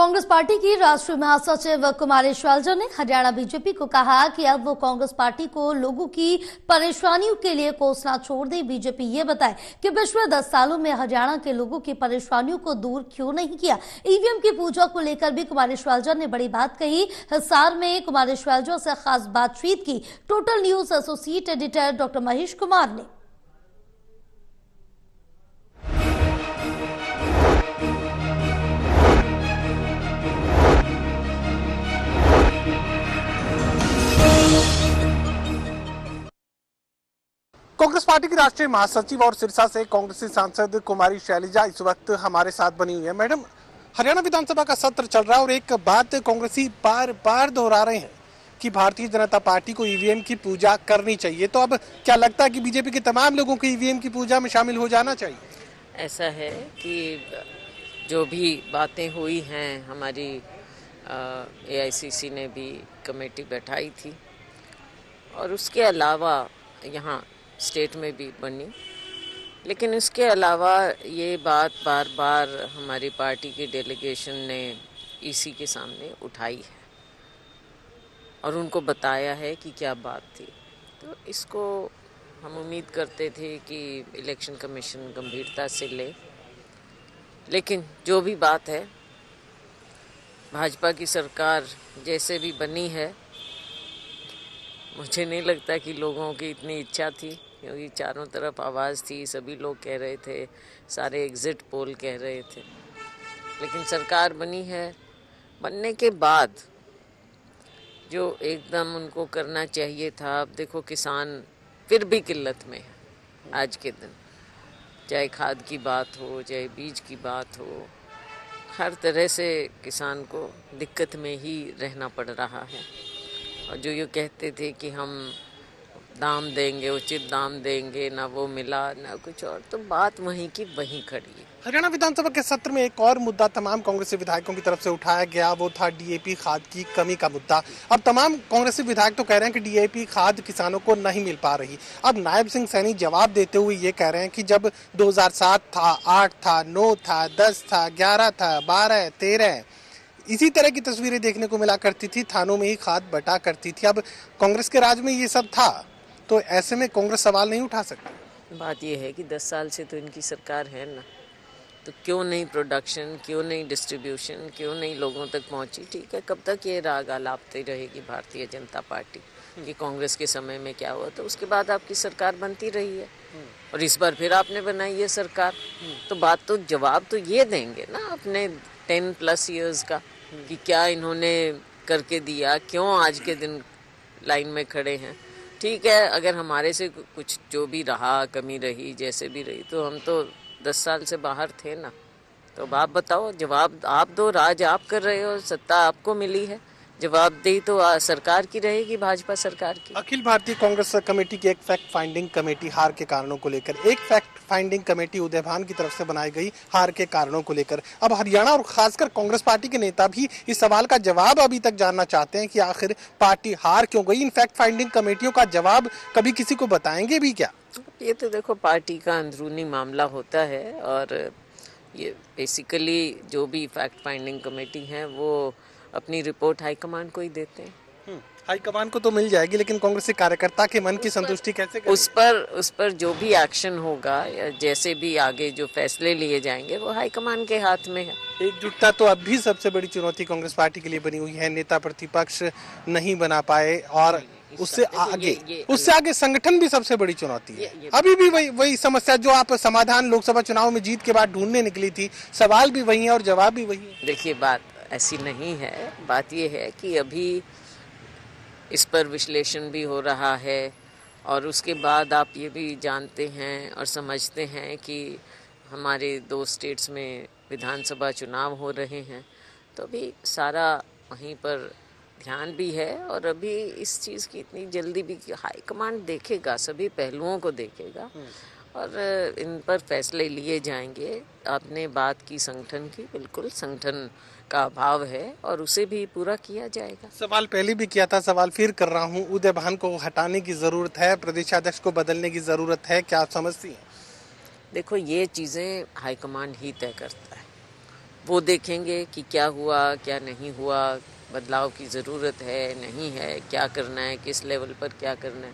Congress party की राष्ट्रीय महासचिव कुमारी शैलजा ने हरियाणा बीजेपी को कहा कि अब वो कांग्रेस पार्टी को लोगों की परेशानियों के लिए कोसना छोड़ दे। बीजेपी ये बताए कि पिछले 10 सालों में हरियाणा के लोगों की परेशानियों को दूर क्यों नहीं किया। ईवीएम की पूजा को लेकर भी कुमारी शैलजा ने बड़ी बात कही। हिसार में कुमारी शैलजा से खास बातचीत की total news associate editor doctor Mahesh Kumar ने। कांग्रेस पार्टी की राष्ट्रीय महासचिव और सिरसा से कांग्रेसी सांसद कुमारी शैलजा इस वक्त हमारे साथ बनी हुई है। मैडम, हरियाणा विधानसभा का सत्र चल रहा है और एक बात कांग्रेसी बार बार दोहरा रहे हैं कि भारतीय जनता पार्टी को ईवीएम की पूजा करनी चाहिए। तो अब क्या लगता है कि बीजेपी के तमाम लोगों को ईवीएम की पूजा में शामिल हो जाना चाहिए? ऐसा है कि जो भी बातें हुई हैं, हमारी एआईसीसी ने भी कमेटी बैठाई थी और उसके अलावा यहाँ स्टेट में भी बनी, लेकिन उसके अलावा ये बात बार बार हमारी पार्टी की डेलीगेशन ने ईसी के सामने उठाई है और उनको बताया है कि क्या बात थी। तो इसको हम उम्मीद करते थे कि इलेक्शन कमीशन गंभीरता से ले, लेकिन जो भी बात है, भाजपा की सरकार जैसे भी बनी है, मुझे नहीं लगता कि लोगों की इतनी इच्छा थी, क्योंकि चारों तरफ आवाज़ थी, सभी लोग कह रहे थे, सारे एग्जिट पोल कह रहे थे। लेकिन सरकार बनी है, बनने के बाद जो एकदम उनको करना चाहिए था, अब देखो किसान फिर भी किल्लत में है आज के दिन, चाहे खाद की बात हो, चाहे बीज की बात हो, हर तरह से किसान को दिक्कत में ही रहना पड़ रहा है। और जो ये कहते थे कि हम दाम देंगे, उचित दाम देंगे, ना वो मिला ना कुछ और, तो बात वहीं की वहीं खड़ी है। हरियाणा विधानसभा के सत्र में एक और मुद्दा तमाम कांग्रेसी विधायकों की तरफ से उठाया गया, वो था डीएपी खाद की कमी का मुद्दा। अब तमाम कांग्रेसी विधायक तो कह रहे हैं कि डीएपी खाद किसानों को नहीं मिल पा रही। अब नायब सिंह सैनी जवाब देते हुए ये कह रहे हैं कि जब 2007 था, 8 था, 9 था, 10 था, 11 था, 12, 13 इसी तरह की तस्वीरें देखने को मिला करती थी, थानों में ही खाद बटा करती थी। अब कांग्रेस के राज में ये सब था, तो ऐसे में कांग्रेस सवाल नहीं उठा सकती। बात यह है कि 10 साल से तो इनकी सरकार है ना, तो क्यों नहीं प्रोडक्शन, क्यों नहीं डिस्ट्रीब्यूशन, क्यों नहीं लोगों तक पहुंची? ठीक है, कब तक ये राग आलापती रहेगी भारतीय जनता पार्टी कि कांग्रेस के समय में क्या हुआ? तो उसके बाद आपकी सरकार बनती रही है और इस बार फिर आपने बनाई है सरकार, तो बात तो जवाब तो ये देंगे ना अपने 10+ ईयर्स का कि क्या इन्होंने करके दिया, क्यों आज के दिन लाइन में खड़े हैं। ठीक है, अगर हमारे से कुछ जो भी रहा, कमी रही, जैसे भी रही, तो हम तो 10 साल से बाहर थे ना। तो अब आप बताओ, जवाब आप दो, राज आप कर रहे हो, सत्ता आपको मिली है, जवाबदेही तो सरकार की रहेगी, भाजपा सरकार की। अखिल भारतीय कांग्रेस कमेटी की एक फैक्ट फाइंडिंग कमेटी हार के कारणों को लेकर, एक फैक्ट फाइंडिंग कमेटी उदयभान की तरफ से बनाई गई हार के कारणों को लेकर। अब हरियाणा और खासकर कांग्रेस पार्टी के नेता भी इस सवाल का जवाब अभी तक जानना चाहते हैं कि आखिर पार्टी हार क्यों गई। इन फैक्ट फाइंडिंग कमेटियों का जवाब कभी किसी को बताएंगे भी क्या? ये तो देखो पार्टी का अंदरूनी मामला होता है और ये बेसिकली जो भी फैक्ट फाइंडिंग कमेटी है वो अपनी रिपोर्ट हाईकमान को ही देते हैं। हाईकमान को तो मिल जाएगी, लेकिन कांग्रेसी कार्यकर्ता के मन की संतुष्टि कैसे करें? उस पर जो भी एक्शन होगा या जैसे भी आगे जो फैसले लिए जाएंगे वो हाईकमान के हाथ में है। एकजुटता तो अब भी सबसे बड़ी चुनौती कांग्रेस पार्टी के लिए बनी हुई है। नेता प्रतिपक्ष नहीं बना पाए और उससे आगे संगठन भी सबसे बड़ी चुनौती है। अभी भी वही समस्या जो आप समाधान लोकसभा चुनाव में जीत के बाद ढूंढने निकली थी, सवाल भी वही है और जवाब भी वही है। देखिए, बात ऐसी नहीं है। बात यह है कि अभी इस पर विश्लेषण भी हो रहा है और उसके बाद आप ये भी जानते हैं और समझते हैं कि हमारे 2 स्टेट्स में विधानसभा चुनाव हो रहे हैं, तो अभी सारा वहीं पर ध्यान भी है और अभी इस चीज़ की इतनी जल्दी भी हाईकमांड देखेगा, सभी पहलुओं को देखेगा और इन पर फैसले लिए जाएंगे। आपने बात की संगठन की, बिल्कुल संगठन का अभाव है और उसे भी पूरा किया जाएगा। सवाल पहले भी किया था, सवाल फिर कर रहा हूँ, उदयभान को हटाने की जरूरत है, प्रदेशाध्यक्ष को बदलने की जरूरत है, क्या आप समझती हैं? देखो, ये चीज़ें हाईकमांड ही तय करता है वो देखेंगे कि क्या हुआ क्या नहीं हुआ, बदलाव की ज़रूरत है नहीं है, क्या करना है, किस लेवल पर क्या करना है,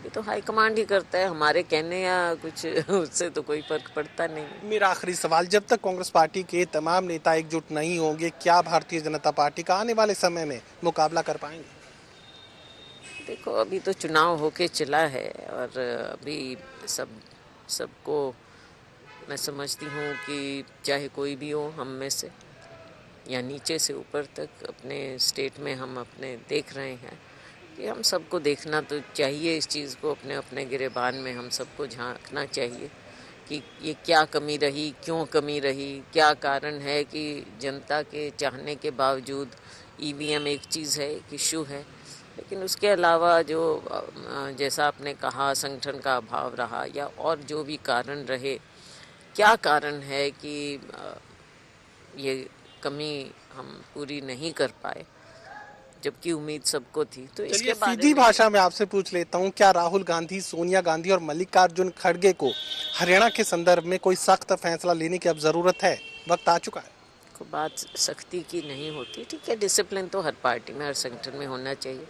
ये तो हाईकमांड ही करता है। हमारे कहने या कुछ उससे तो कोई फर्क पड़ता नहीं। मेरा आखिरी सवाल, जब तक कांग्रेस पार्टी के तमाम नेता एकजुट नहीं होंगे, क्या भारतीय जनता पार्टी का आने वाले समय में मुकाबला कर पाएंगे? देखो अभी तो चुनाव होके चला है और अभी सबको मैं समझती हूँ कि चाहे कोई भी हो, हम में से या नीचे से ऊपर तक अपने स्टेट में हम अपने देख रहे हैं कि हम सबको देखना तो चाहिए इस चीज़ को, अपने अपने गिरेबान में हम सबको झांकना चाहिए कि ये क्या कमी रही, क्यों कमी रही, क्या कारण है कि जनता के चाहने के बावजूद ईवीएम एक चीज़ है, एक इशू है, लेकिन उसके अलावा जो जैसा आपने कहा संगठन का अभाव रहा या और जो भी कारण रहे, क्या कारण है कि ये कमी हम पूरी नहीं कर पाए जबकि उम्मीद सबको थी। तो इसके चलिए बारे सीधी में भाषा में आपसे पूछ लेता हूं, क्या राहुल गांधी, सोनिया गांधी और मल्लिकार्जुन खड़गे को हरियाणा के संदर्भ में कोई सख्त फैसला लेने की अब जरूरत है? वक्त आ चुका है। को बात सख्ती की नहीं होती, ठीक है, डिसिप्लिन तो हर पार्टी में हर संगठन में होना चाहिए।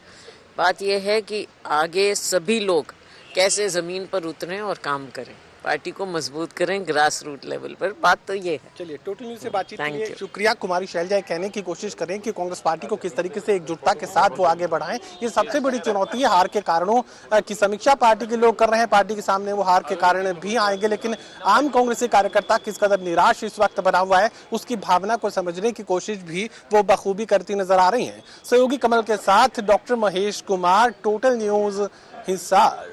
बात यह है कि आगे सभी लोग कैसे ज़मीन पर उतरें और काम करें, पार्टी को मजबूत करें ग्रास रूट लेवल पर, बात तो ये है। चलिए टोटल न्यूज़ से बातचीत के Thank लिए you. शुक्रिया। कुमारी शैलजा कहने की कोशिश करें कि कांग्रेस पार्टी को किस तरीके से एकजुटता के साथ वो आगे बढ़ाएं। ये सबसे बड़ी चुनौती है। हार के कारणों की समीक्षा पार्टी के लोग कर रहे हैं, पार्टी के सामने वो हार के कारण भी आएंगे, लेकिन आम कांग्रेसी कार्यकर्ता किस कदर निराश इस वक्त बना हुआ है, उसकी भावना को समझने की कोशिश भी वो बखूबी करती नजर आ रही है। सहयोगी कमल के साथ doctor Mahesh Kumar, total news, Hisar.